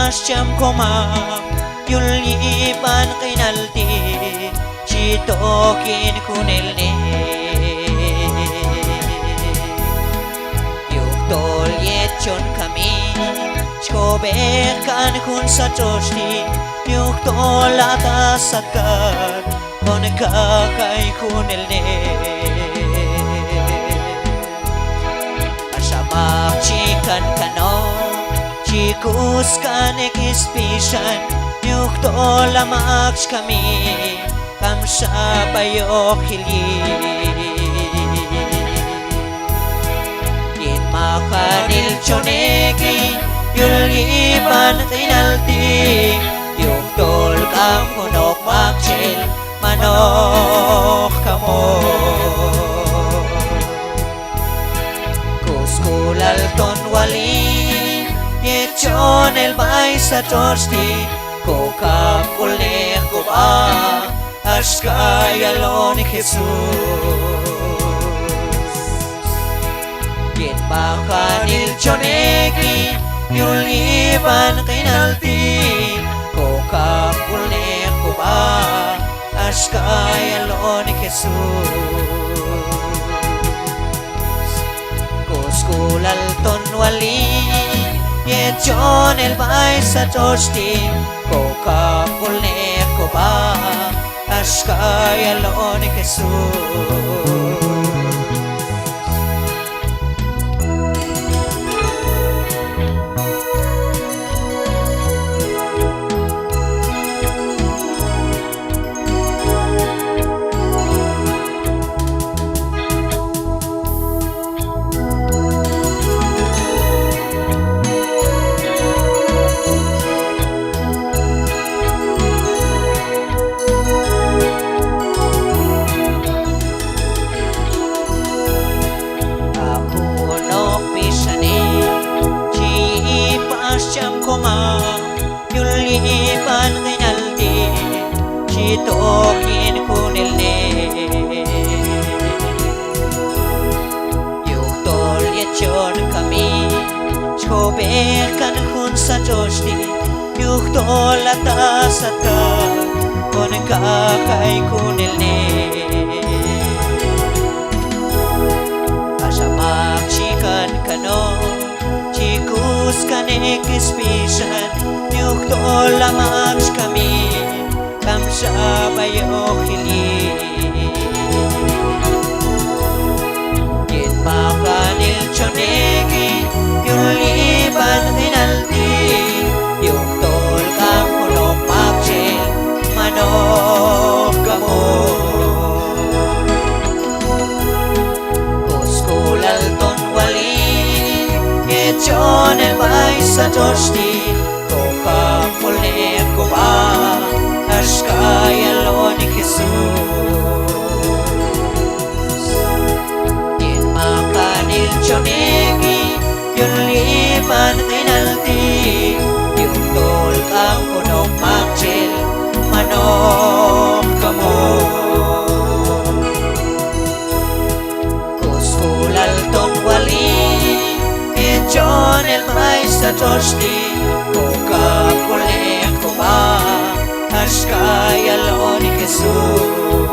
Pasyam komam Yulipan kinalti Chitokin kunilni Yuktol yetchon kami Chkobekan kun sa choshti Yuktol atasakat Kon kakay kunilni Asamak chikan kano Chikus kanek ispisan Yuktol amaks kami Kamsa bayok hili Yin makanil chonegi Yulipan tinalti Yuktol kam kunok makchil Manok kamo Kuskulal ton wali Yechon el mais a torsti Coca kulne kuba Ashkay alon Jesus Yen makanil chonegi Yuliban kinalti Coca kulne kuba Ashkay alon Jesus Kuskulal ton wali Yechon el mais a torsti Coca kulne kuba Ashkay alon Jesus Pasyam koma Yulipan kinalti Chitokin kunilne Yuktol yechon kami Chkobekan kun sa choshti Yuktol atasaka Kon kakay kunilne Asamak chikan kano Chikus kanek ispisan Yuktol amaks kami Kamsa bayok hili Yen makanil chonegi Yulipan kinalti Yuktol kam kunok makchil Manok kamo Kuskulal ton wali Yechon el mais a torsti Coca kulne kuba Ashkay alon Jesus Yen makanil chonegi Yulipan kinalti Yuktol kam kunok makchil Manok kamo Kuskulal ton wali Yechon el mais a torsti Coca kulne kuba Ashkay alon Jesus